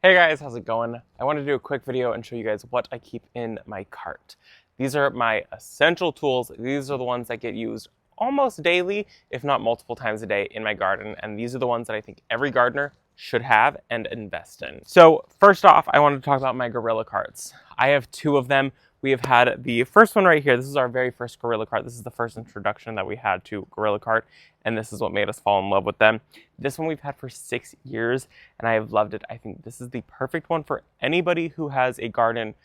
Hey guys, how's it going? I want to do a quick video and show you guys what I keep in my cart. These are my essential tools. These are the ones that get used almost daily, if not multiple times a day in my garden. And these are the ones that I think every gardener should have and invest in. So first off, I wanted to talk about my Gorilla carts. I have two of them. We have had the first one right here. This is our very first Gorilla cart. This is the first introduction that we had to Gorilla cart, and this is what made us fall in love with them. This one we've had for 6 years, and I have loved it. I think this is the perfect one for anybody who has a garden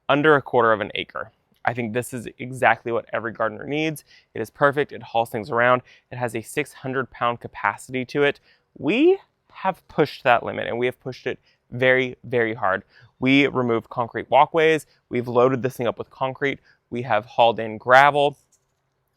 under 1/4 of an acre. I think this is exactly what every gardener needs. It is perfect. It hauls things around. It has a 600-pound capacity to it. We have pushed that limit, and we have pushed it very, very hard. We removed concrete walkways. We've loaded this thing up with concrete. We have hauled in gravel.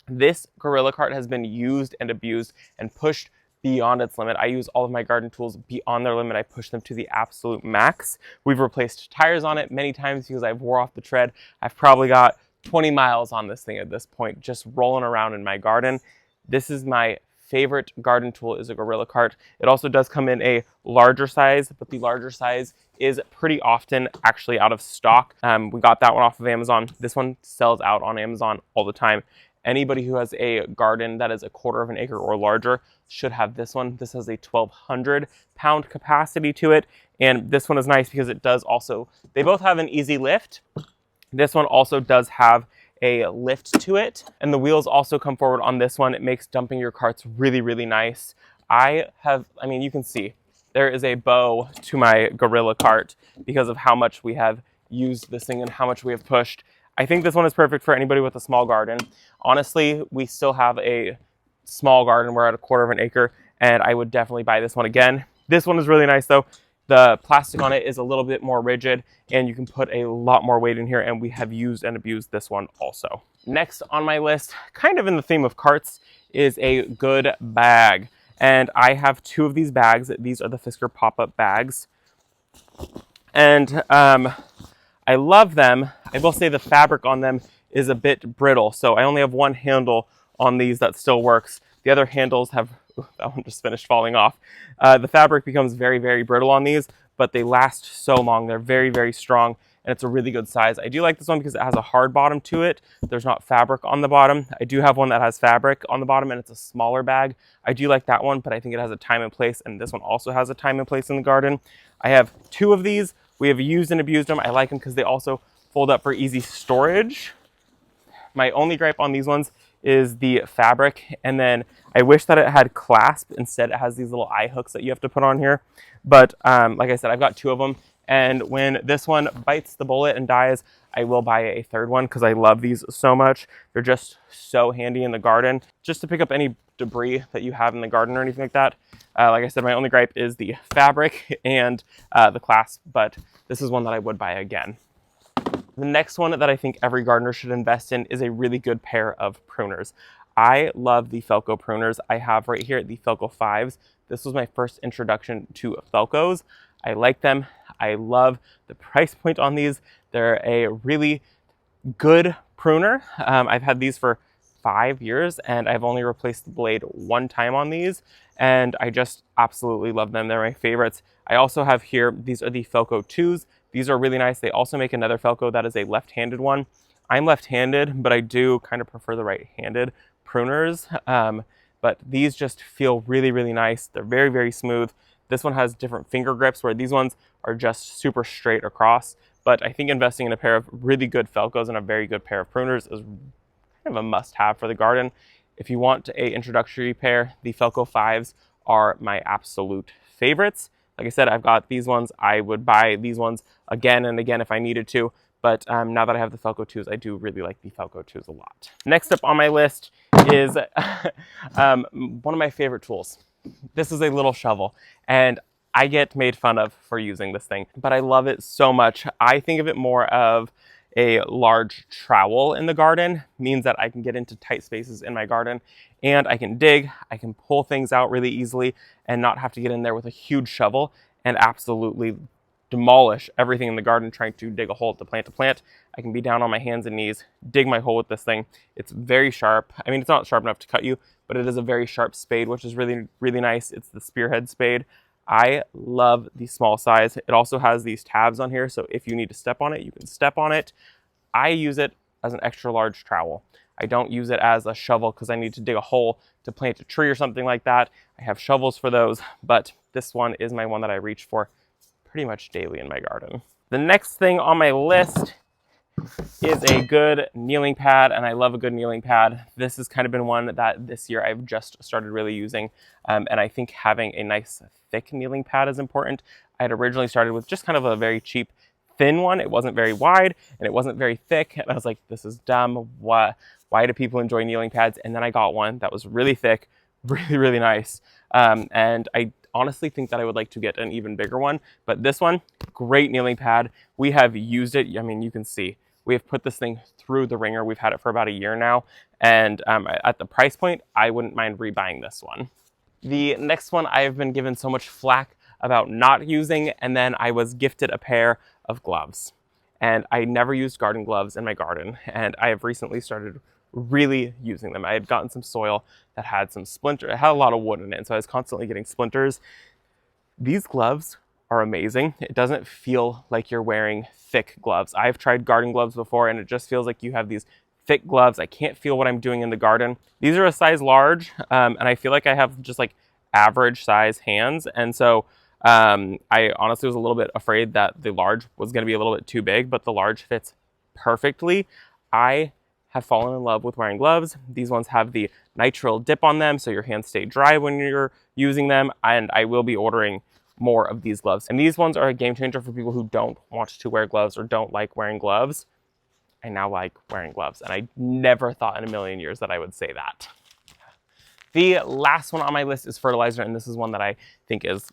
This Gorilla cart has been used and abused and pushed beyond its limit. I use all of my garden tools beyond their limit. I push them to the absolute max. We've replaced tires on it many times because I've wore off the tread. I've probably got 20 miles on this thing at this point, just rolling around in my garden. This is my favorite garden tool, is a Gorilla cart. It also does come in a larger size, but the larger size is pretty often actually out of stock. We got that one off of Amazon. This one sells out on Amazon all the time. Anybody who has a garden that is 1/4 of an acre or larger should have this one. This has a 1,200-pound capacity to it. And this one is nice because it does also, they both have an easy lift. This one also does have a lift to it. And the wheels also come forward on this one. It makes dumping your carts really, really nice. I mean, you can see there is a bow to my Gorilla cart because of how much we have used this thing and how much we have pushed. I think this one is perfect for anybody with a small garden. Honestly, we still have a small garden. We're at 1/4 of an acre, and I would definitely buy this one again. This one is really nice though. The plastic on it is a little bit more rigid, and you can put a lot more weight in here, and we have used and abused this one also. Next on my list, kind of in the theme of carts, is a good bag. And I have two of these bags. These are the Fiskars Pop Up Bags. And I love them. I will say the fabric on them is a bit brittle, so I only have one handle on these that still works. The other handles have, that one just finished falling off. The fabric becomes very, very brittle on these, but they last so long. They're very, very strong, and it's a really good size. I do like this one because it has a hard bottom to it. There's not fabric on the bottom. I do have one that has fabric on the bottom, and it's a smaller bag. I do like that one, but I think it has a time and place, and this one also has a time and place in the garden. I have two of these. We have used and abused them. I like them because they also fold up for easy storage. My only gripe on these ones is the fabric, and then I wish that it had clasp. Instead, it has these little eye hooks that you have to put on here. But like I said, I've got two of them, and when this one bites the bullet and dies, I will buy a third one because I love these so much. They're just so handy in the garden, just to pick up any debris that you have in the garden or anything like that. Like I said, my only gripe is the fabric and the clasp, but this is one that I would buy again. The next one that I think every gardener should invest in is a really good pair of pruners. I love the Felco pruners. I have right here the Felco 5s. This was my first introduction to Felcos. I like them. I love the price point on these. They're a really good pruner. I've had these for 5 years, and I've only replaced the blade one time on these, and I just absolutely love them. They're my favorites. I also have here, these are the Felco 2s. These are really nice. They also make another Felco that is a left-handed one. I'm left-handed, but I do kind of prefer the right-handed pruners. But these just feel really, really nice. They're very, very smooth. This one has different finger grips where these ones are just super straight across. But I think investing in a pair of really good Felcos and a very good pair of pruners is kind of a must-have for the garden. If you want a introductory pair, the Felco 5s are my absolute favorites. Like I said, I've got these ones. I would buy these ones again and again if I needed to. But now that I have the Felco 2s, I do really like the Felco 2s a lot. Next up on my list is one of my favorite tools. This is a little shovel, and I get made fun of for using this thing, but I love it so much. I think of it more of a large trowel in the garden. Means that I can get into tight spaces in my garden, and I can dig, I can pull things out really easily and not have to get in there with a huge shovel and absolutely demolish everything in the garden trying to dig a hole to plant. I can be down on my hands and knees, dig my hole with this thing. It's very sharp. I mean, it's not sharp enough to cut you, but it is a very sharp spade, which is really, really nice. It's the spearhead spade. I love the small size. It also has these tabs on here, so if you need to step on it, you can step on it. I use it as an extra large trowel. I don't use it as a shovel because I need to dig a hole to plant a tree or something like that. I have shovels for those, but this one is my one that I reach for pretty much daily in my garden. The next thing on my list is a good kneeling pad, and I love a good kneeling pad. This has kind of been one that this year I've just started really using, and I think having a nice thick kneeling pad is important. I had originally started with just kind of a very cheap thin one. It wasn't very wide and it wasn't very thick, and I was like, this is dumb. Why do people enjoy kneeling pads? And then I got one that was really thick, really nice, and I honestly think that I would like to get an even bigger one, but this one, great kneeling pad. We have used it. I mean, you can see we have put this thing through the ringer. We've had it for about a year now, and at the price point, I wouldn't mind rebuying this one. The next one I've been given so much flack about not using, and then I was gifted a pair of gloves. And I never used garden gloves in my garden, and I have recently started really using them. I had gotten some soil that had some splinters. It had a lot of wood in it, so I was constantly getting splinters. These gloves are amazing. It doesn't feel like you're wearing thick gloves. I've tried garden gloves before, and it just feels like you have these thick gloves. I can't feel what I'm doing in the garden. These are a size large, and I feel like I have just like average size hands, and so I honestly was a little bit afraid that the large was going to be a little bit too big, but the large fits perfectly. I have fallen in love with wearing gloves. These ones have the nitrile dip on them, so your hands stay dry when you're using them, and I will be ordering more of these gloves. And these ones are a game changer for people who don't want to wear gloves or don't like wearing gloves. I now like wearing gloves, and I never thought in a million years that I would say that. The last one on my list is fertilizer, and this is one that I think is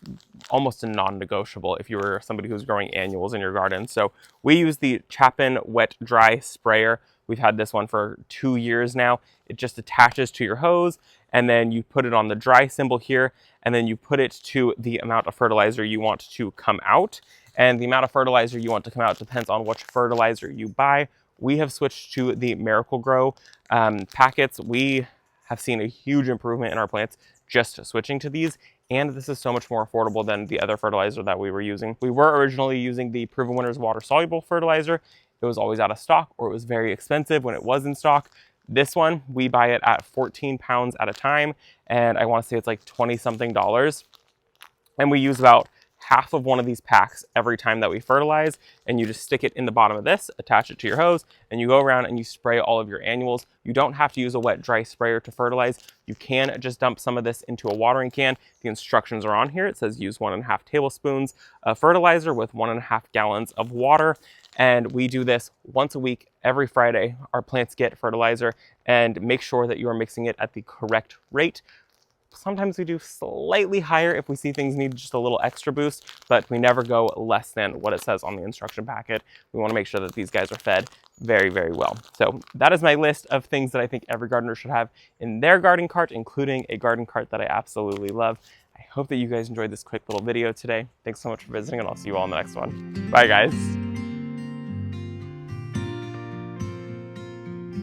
almost a non-negotiable if you were somebody who's growing annuals in your garden. So we use the Chapin Wet Dry Sprayer. We've had this one for 2 years now. It just attaches to your hose, and then you put it on the dry symbol here, and then you put it to the amount of fertilizer you want to come out. And the amount of fertilizer you want to come out depends on which fertilizer you buy. We have switched to the Miracle-Gro packets. We have seen a huge improvement in our plants just switching to these, and this is so much more affordable than the other fertilizer that we were using. We were originally using the Proven Winners water-soluble fertilizer. It was always out of stock, or it was very expensive when it was in stock. This one, we buy it at 14 pounds at a time, and I want to say it's like 20-something dollars. And we use about half of one of these packs every time that we fertilize, and you just stick it in the bottom of this, attach it to your hose, and you go around and you spray all of your annuals. You don't have to use a wet dry sprayer to fertilize. You can just dump some of this into a watering can. The instructions are on here. It says use 1.5 tablespoons of fertilizer with 1.5 gallons of water. And we do this once a week, every Friday. Our plants get fertilizer, and make sure that you are mixing it at the correct rate. Sometimes we do slightly higher if we see things need just a little extra boost, but we never go less than what it says on the instruction packet. We want to make sure that these guys are fed very well. So that is my list of things that I think every gardener should have in their garden cart, including a garden cart that I absolutely love. I hope that you guys enjoyed this quick little video today. Thanks so much for visiting, and I'll see you all in the next one. Bye, guys.